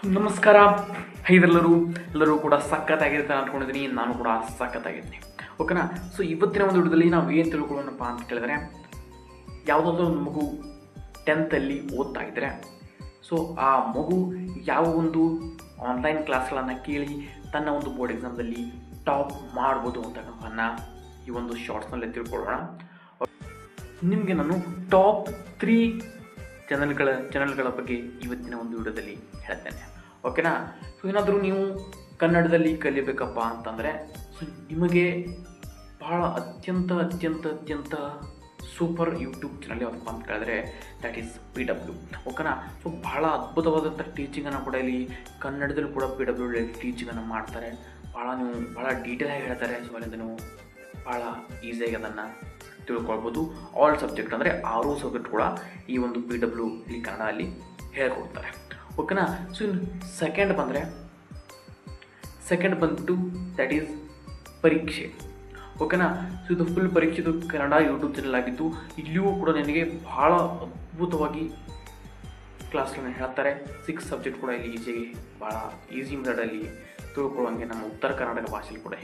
ನಮಸ್ಕಾರ. ಎಲ್ಲರೂ ಕೂಡ ಸಖತ್ತಾಗಿರ್ತಾರೆ ಅಂದ್ಕೊಂಡಿದ್ದೀನಿ. ನಾನು ಕೂಡ ಸಖತ್ತಾಗಿದ್ದೀನಿ. ಓಕೆನಾ. ಸೊ ಇವತ್ತಿನ ಒಂದು ವಿಡಿಯೋದಲ್ಲಿ ನಾವು ಏನು ತಿಳ್ಕೊಳ್ಳೋಣಪ್ಪ ಅಂತ ಕೇಳಿದ್ರೆ, ಯಾವುದಾದ್ರೂ ಒಂದು ಮಗು 10th ಓದ್ತಾ ಇದ್ದರೆ, ಸೊ ಆ ಮಗು ಯಾವ ಒಂದು ಆನ್ಲೈನ್ ಕ್ಲಾಸ್ಗಳನ್ನು ಕೇಳಿ ತನ್ನ ಒಂದು ಬೋರ್ಡ್ ಎಕ್ಸಾಮ್ದಲ್ಲಿ ಟಾಪ್ ಮಾಡ್ಬೋದು ಅಂತಕ್ಕಂಥದ್ದನ್ನು ಈ ಒಂದು ಶಾರ್ಟ್ಸ್ನಲ್ಲಿ ತಿಳ್ಕೊಳ್ಳೋಣ. ನಿಮಗೆ ನಾನು ಟಾಪ್ 3 ಚಾನಲ್ಗಳ ಬಗ್ಗೆ ಇವತ್ತಿನ ಒಂದು ವಿಡಿಯೋದಲ್ಲಿ ಹೇಳ್ತೇನೆ. ಓಕೆನಾ. ಸೊ ಏನಾದರೂ ನೀವು ಕನ್ನಡದಲ್ಲಿ ಕಲಿಬೇಕಪ್ಪ ಅಂತಂದರೆ, ಸೊ ನಿಮಗೆ ಭಾಳ ಅತ್ಯಂತ ಸೂಪರ್ ಯೂಟ್ಯೂಬ್ ಚಾನಲ್ ಯಾವುದಪ್ಪ ಅಂತ ಕೇಳಿದ್ರೆ ದ್ಯಾಟ್ ಈಸ್ PW. ಓಕೆನಾ. ಸೊ ಭಾಳ ಅದ್ಭುತವಾದಂಥ ಟೀಚಿಂಗನ್ನು ಕೂಡ ಇಲ್ಲಿ ಕನ್ನಡದಲ್ಲಿ ಕೂಡ PW ಟೀಚಿಂಗನ್ನು ಮಾಡ್ತಾರೆ. ಭಾಳ ಡೀಟೇಲಾಗಿ ಹೇಳ್ತಾರೆ. ಸೊ ಅಲ್ಲಿಂದ ನೀವು ಭಾಳ ಈಸಿಯಾಗಿ ಅದನ್ನು ತಿಳ್ಕೊಳ್ಬೋದು. ಆಲ್ ಸಬ್ಜೆಕ್ಟ್ ಅಂದರೆ 6 ಸಬ್ಜೆಕ್ಟ್ ಕೂಡ ಈ ಒಂದು PW ಇಲ್ಲಿ ಕನ್ನಡದಲ್ಲಿ ಹೇಳ್ಕೊಡ್ತಾರೆ. ಓಕೆನಾ. ಸೊ ಇನ್ನು ಸೆಕೆಂಡ್ ಬಂದ್ಬಿಟ್ಟು ದ್ಯಾಟ್ ಈಸ್ ಪರೀಕ್ಷೆ. ಓಕೆನಾ. ಸೊ ಇದು ಫುಲ್ ಪರೀಕ್ಷೆದು ಕನ್ನಡ ಯೂಟ್ಯೂಬ್ ಚಾನಲ್ ಆಗಿದ್ದು, ಇಲ್ಲಿಯೂ ಕೂಡ ನನಗೆ ಭಾಳ ಅದ್ಭುತವಾಗಿ ಕ್ಲಾಸ್ಗಳನ್ನು ಹೇಳ್ತಾರೆ. 6 ಸಬ್ಜೆಕ್ಟ್ ಕೂಡ ಇಲ್ಲಿ ಈಸಿಯಾಗಿ ಭಾಳ ಈಸಿ ಮೆಥಡಲ್ಲಿ ತಿಳ್ಕೊಳ್ಳೋಂಗೆ ನಮ್ಮ ಉತ್ತರ ಕರ್ನಾಟಕ ಭಾಷೆಯಲ್ಲಿ ಕೂಡ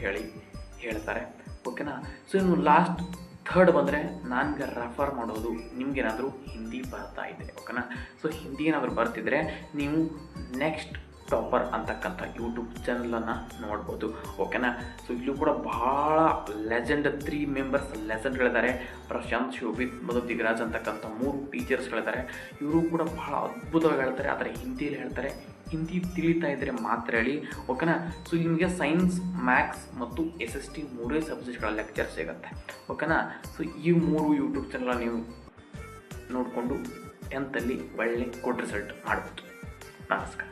ಹೇಳ್ತಾರೆ. ಓಕೆನಾ. ಸೊ ಇನ್ನು ಲಾಸ್ಟ್ ಥರ್ಡ್ ಬಂದರೆ ನನಗೆ ರೆಫರ್ ಮಾಡೋದು, ನಿಮಗೇನಾದರೂ ಹಿಂದಿ ಬರ್ತಾ ಇದೆ. ಓಕೆನಾ. ಸೊ ಹಿಂದಿ ಏನಾದರೂ ಬರ್ತಿದ್ರೆ ನೀವು ನೆಕ್ಸ್ಟ್ ಟಾಪರ್ ಅಂತಕ್ಕಂಥ ಯೂಟ್ಯೂಬ್ ಚಾನಲನ್ನು ನೋಡ್ಬೋದು. ಓಕೆನಾ. ಸೊ ಇಲ್ಲೂ ಕೂಡ ಭಾಳ ಲೆಜೆಂಡ್ 3 ಮೆಂಬರ್ಸ್ ಲೆಜೆಂಡ್ಗಳಿದ್ದಾರೆ. ಪ್ರಶಾಂತ್, ಶೋಭಿತ್ ಮತ್ತು ದಿಗರಾಜ್ ಅಂತಕ್ಕಂಥ 3 ಟೀಚರ್ಸ್ಗಳಿದ್ದಾರೆ. ಇವರು ಕೂಡ ಭಾಳ ಅದ್ಭುತವಾಗಿ ಹೇಳ್ತಾರೆ. ಆದರೆ ಹಿಂದಿಯಲ್ಲಿ ಹೇಳ್ತಾರೆ. ಹಿಂದಿ ತಿಳಿತಾ ಇದ್ದರೆ ಮಾತ್ರ ಹೇಳಿ. ಓಕೆನಾ. ಸೊ ನಿಮಗೆ ಸೈನ್ಸ್, ಮ್ಯಾಥ್ಸ್ ಮತ್ತು SST 3 ಸಬ್ಜೆಕ್ಟ್ಗಳ ಲೆಕ್ಚರ್ ಸಿಗುತ್ತೆ. ಓಕೆನಾ. ಸೊ ಈ 3 ಯೂಟ್ಯೂಬ್ ಚಾನಲ್ ನೀವು ನೋಡಿಕೊಂಡು 10th ಒಳ್ಳೆ ಗುಡ್ ರಿಸಲ್ಟ್ ಮಾಡ್ಬೋದು. ನಮಸ್ಕಾರ.